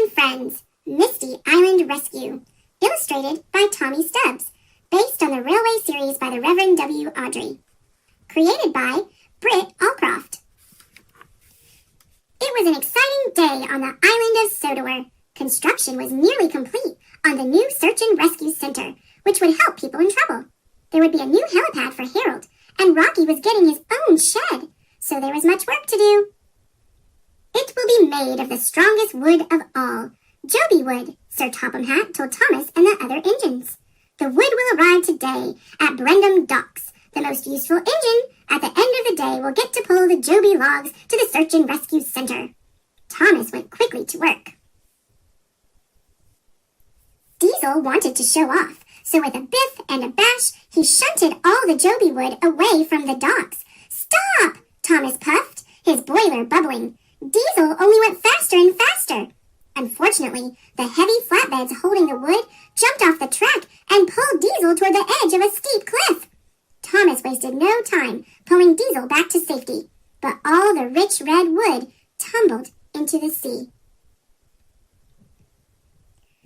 and Friends, Misty Island Rescue, illustrated by Tommy Stubbs, based on the railway series by the Reverend W. Awdry. Created by Britt Allcroft. It was an exciting day on the island of Sodor. Construction was nearly complete on the new Search and Rescue Center, which would help people in trouble. There would be a new helipad for Harold, and Rocky was getting his own shed, so there was much work to do. It will be made of the strongest wood of all, Joby wood, Sir Topham Hatt told Thomas and the other engines. The wood will arrive today at Brendam Docks. The most useful engine at the end of the day will get to pull the Joby logs to the Search and Rescue Center. Thomas went quickly to work. Diesel wanted to show off, so with a biff and a bash, he shunted all the Joby wood away from the docks. "Stop!" Thomas puffed, his boiler bubbling. Diesel only went faster and faster. Unfortunately, the heavy flatbeds holding the wood jumped off the track and pulled Diesel toward the edge of a steep cliff. Thomas wasted no time pulling Diesel back to safety, but all the rich red wood tumbled into the sea.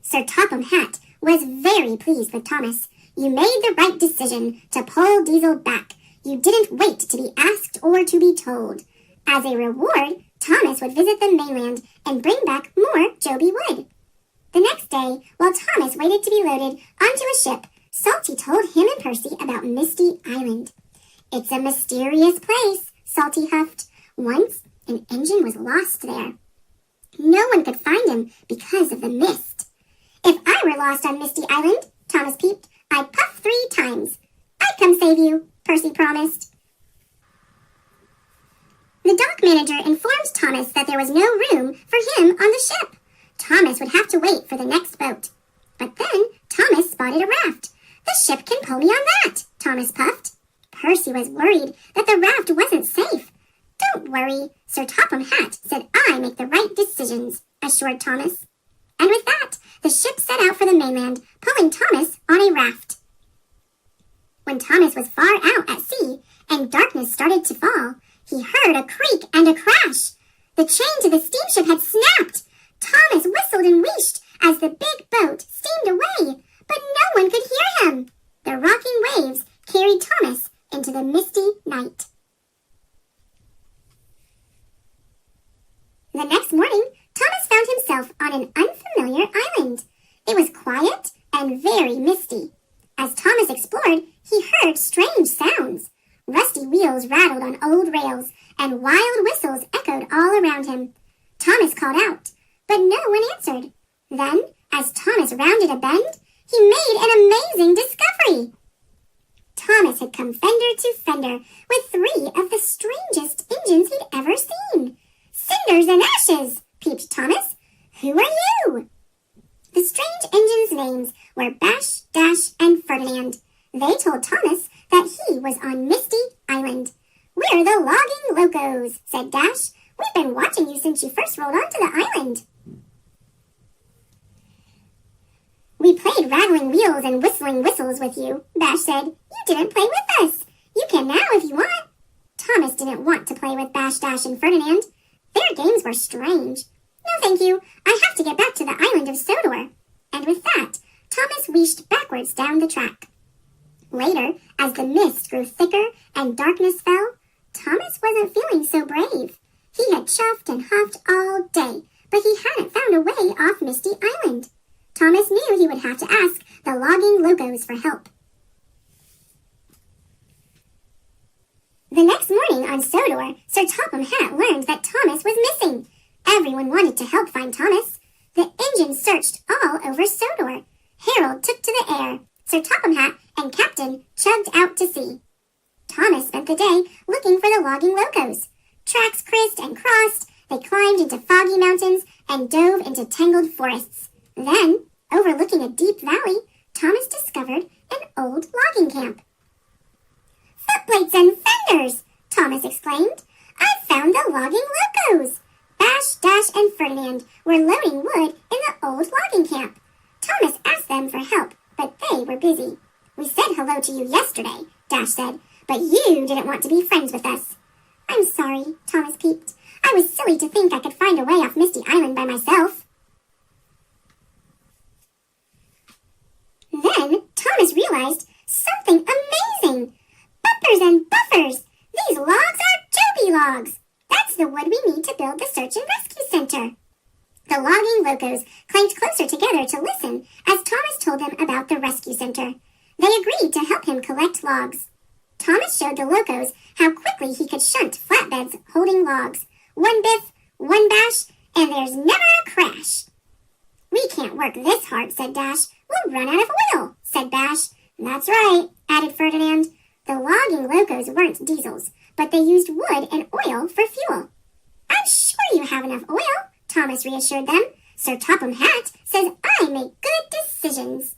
Sir Topham Hatt was very pleased with Thomas. "You made the right decision to pull Diesel back. You didn't wait to be asked or to be told." As a reward, Thomas would visit the mainland and bring back more Joby wood. The next day, while Thomas waited to be loaded onto a ship, Salty told him and Percy about Misty Island. "It's a mysterious place," Salty huffed. "Once, an engine was lost there. No one could find him because of the mist." "If I were lost on Misty Island," Thomas peeped, "I'd puff 3 times. I'd come save you," Percy promised. The dock manager informed Thomas that there was no room for him on the ship. Thomas would have to wait for the next boat. But then Thomas spotted a raft. "The ship can pull me on that," Thomas puffed. Percy was worried that the raft wasn't safe. "Don't worry, Sir Topham Hatt said I make the right decisions," assured Thomas. And with that, the ship set out for the mainland, pulling Thomas on a raft. When Thomas was far out at sea and darkness started to fall, he heard a creak and a crash. The chain to the steamship had snapped. Thomas whistled and wheeshed as the big boat steamed away, but no one could hear him. The rocking waves carried Thomas into the misty night. The next morning, Thomas found himself on an unfamiliar island. It was quiet and very misty. As Thomas explored, he heard strange sounds. Rusty wheels rattled on old rails, and wild whistles echoed all around him. Thomas called out, but no one answered. Then, as Thomas rounded a bend, he made an amazing discovery. Thomas had come fender to fender with 3 of the strangest engines he'd ever seen. "Cinders and ashes," peeped Thomas. "Who are you?" The strange engines' names were Bash, Dash, and Ferdinand. They told Thomas that he was on Misty Island. "We're the Logging Locos," said Dash. "We've been watching you since you first rolled onto the island." "We played rattling wheels and whistling whistles with you," Bash said. "You didn't play with us. You can now if you want." Thomas didn't want to play with Bash, Dash, and Ferdinand. Their games were strange. "No, thank you. I have to get back to the island of Sodor." And with that, Thomas wheeshed backwards down the track. Later, as the mist grew thicker and darkness fell, Thomas wasn't feeling so brave. He had chuffed and huffed all day, but he hadn't found a way off Misty Island. Thomas knew he would have to ask the Logging Locos for help. The next morning on Sodor, Sir Topham Hatt learned that Thomas was missing. Everyone wanted to help find Thomas. The engine searched all over Sodor. Harold took to the air. Sir Topham Hatt and Captain chugged out to sea. Thomas spent the day looking for the Logging Locos. Tracks crissed and crossed, they climbed into foggy mountains and dove into tangled forests. Then, overlooking a deep valley, Thomas discovered an old logging camp. "Footplates and fenders!" Thomas exclaimed. "I've found the Logging Locos!" Bash, Dash, and Ferdinand were loading wood in the old logging camp. Thomas asked them for help, but they were busy. "We said hello to you yesterday," Dash said, "but you didn't want to be friends with us." "I'm sorry," Thomas peeped. "I was silly to think I could find a way off Misty Island by myself." build the search and rescue center. The logging locos clanked closer together to listen as Thomas told them about the rescue center. They agreed to help him collect logs. Thomas showed the locos how quickly he could shunt flatbeds holding logs. One biff, one bash, and there's never a crash. We can't work this hard, said Dash. We'll run out of oil, said Bash. That's right, added Ferdinand. The logging locos weren't diesels, but they used wood and oil for fuel. I'm sure you have enough oil, Thomas reassured them. Sir Topham Hatt says I make good decisions.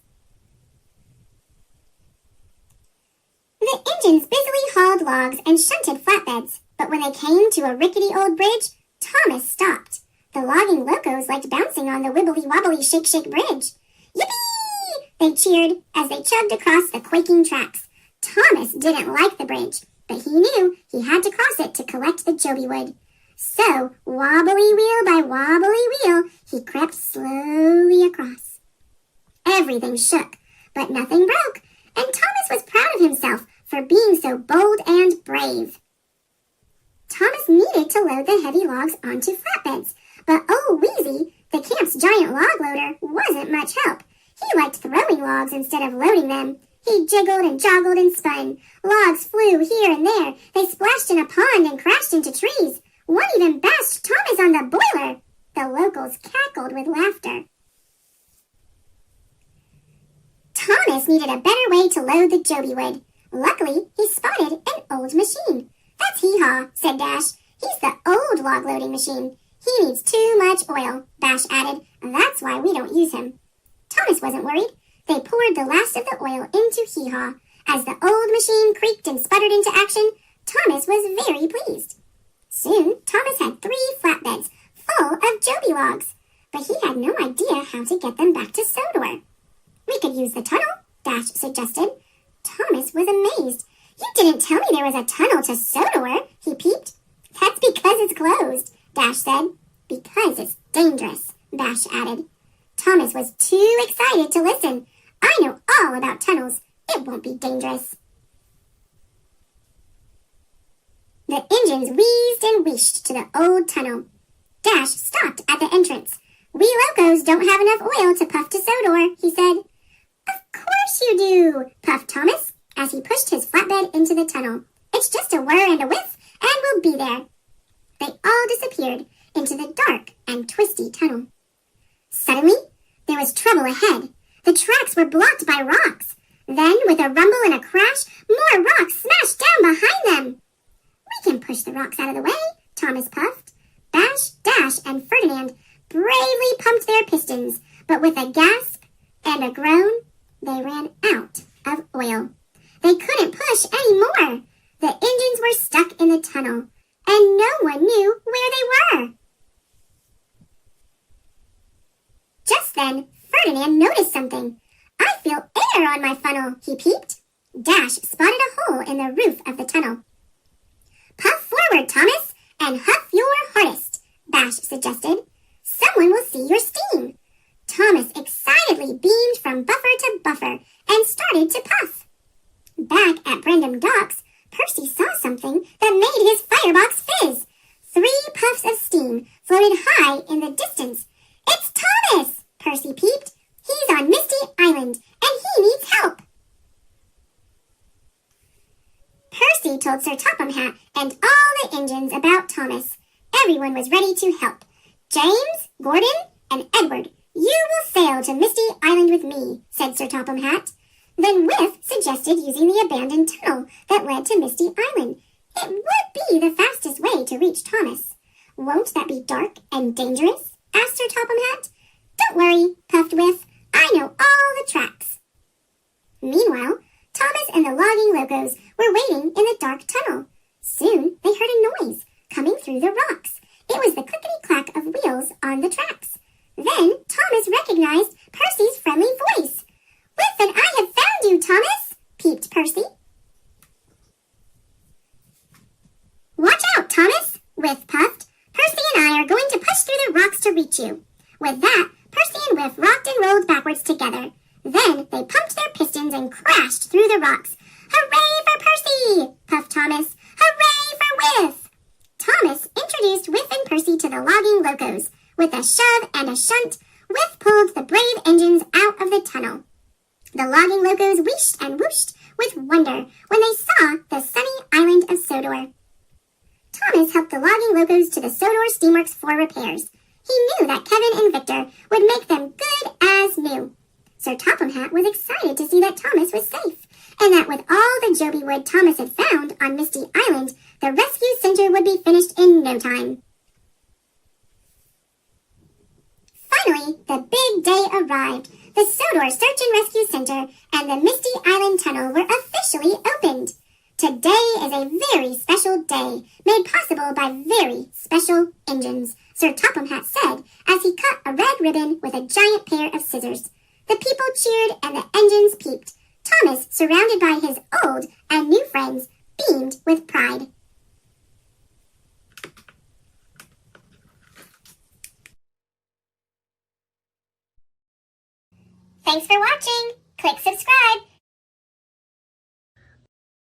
The engines busily hauled logs and shunted flatbeds, but when they came to a rickety old bridge, Thomas stopped. The logging locos liked bouncing on the wibbly-wobbly shake-shake bridge. Yippee! They cheered as they chugged across the quaking tracks. Thomas didn't like the bridge, but he knew he had to cross it to collect the Joby wood. So, wobbly wheel by wobbly wheel, he crept slowly across. Everything shook, but nothing broke, and Thomas was proud of himself for being so bold and brave. Thomas needed to load the heavy logs onto flatbeds, but old Wheezy, the camp's giant log loader, wasn't much help. He liked throwing logs instead of loading them. He jiggled and joggled and spun. Logs flew here and there. They splashed in a pond and crashed into trees. One even bashed Thomas on the boiler. The locals cackled with laughter. Thomas needed a better way to load the Joby wood. Luckily, he spotted an old machine. That's Hee-Haw, said Dash. He's the old log loading machine. He needs too much oil, Bash added. That's why we don't use him. Thomas wasn't worried. They poured the last of the oil into Hee-Haw. As the old machine creaked and sputtered into action, Thomas was very pleased. Soon, Thomas had 3 flatbeds full of Joby logs, but he had no idea how to get them back to Sodor. We could use the tunnel, Dash suggested. Thomas was amazed. You didn't tell me there was a tunnel to Sodor, he peeped. That's because it's closed, Dash said. Because it's dangerous, Bash added. Thomas was too excited to listen. I know all about tunnels. It won't be dangerous. The engines wheezed and wheeshed to the old tunnel. Dash stopped at the entrance. We locos don't have enough oil to puff to Sodor, he said. Of course you do, puffed Thomas, as he pushed his flatbed into the tunnel. It's just a whir and a whiff, and we'll be there. They all disappeared into the dark and twisty tunnel. Suddenly, there was trouble ahead. The tracks were blocked by rocks. Then, with a rumble and a crash, more rocks smashed down behind them. We can push the rocks out of the way, Thomas puffed. Bash, Dash, and Ferdinand bravely pumped their pistons, but with a gasp and a groan, they ran out of oil. They couldn't push any more. The engines were stuck in the tunnel, and no one knew where they were. Just then, Ferdinand noticed something. I feel air on my funnel, he peeped. Dash spotted a hole in the roof of the tunnel. Puff forward, Thomas, and huff your hardest, Bash suggested. Someone will see your steam. Thomas excitedly beamed from buffer to buffer and started to puff. Back at Brendam Docks, Percy saw something that made his firebox fizz. 3 puffs of steam floated high in the distance. It's Thomas, Percy peeped. He's on Misty Island, and he needs help. Percy told Sir Topham Hatt and all the engines about Thomas. Everyone was ready to help. James, Gordon, and Edward, you will sail to Misty Island with me, said Sir Topham Hatt. Then Whiff suggested using the abandoned tunnel that led to Misty Island. It would be the fastest way to reach Thomas. Won't that be dark and dangerous? Asked Sir Topham Hatt. Don't worry, puffed Whiff. I know all the tracks. Meanwhile, Thomas and the logging locos were waiting in the dark tunnel. Soon they heard a noise coming through the rocks. It was the clickety-clack of wheels on the tracks. Then Thomas recognized Percy's friendly voice. Whiff and I have found you, Thomas, peeped Percy. Watch out, Thomas, Whiff puffed. Percy and I are going to push through the rocks to reach you. With that, Percy and Whiff rocked and rolled backwards together. Then they pumped their pistons and crashed through the rocks. Hooray for Percy! Puffed Thomas. Hooray for Whiff! Thomas introduced Whiff and Percy to the logging locos. With a shove and a shunt, Whiff pulled the brave engines out of the tunnel. The logging locos wheeshed and whooshed with wonder when they saw the sunny island of Sodor. Thomas helped the logging locos to the Sodor steamworks for repairs. He knew that Kevin and Victor would make them good as new. Sir Topham Hatt was excited to see that Thomas was safe, and that with all the Joby wood Thomas had found on Misty Island, the rescue center would be finished in no time. Finally, the big day arrived. The Sodor Search and Rescue Center and the Misty Island Tunnel were officially opened. Today is a very special day, made possible by very special engines, Sir Topham Hatt said as he cut a red ribbon with a giant pair of scissors. The people cheered and the engines peeped. Thomas, surrounded by his old and new friends, beamed with pride. Thanks for watching. Click subscribe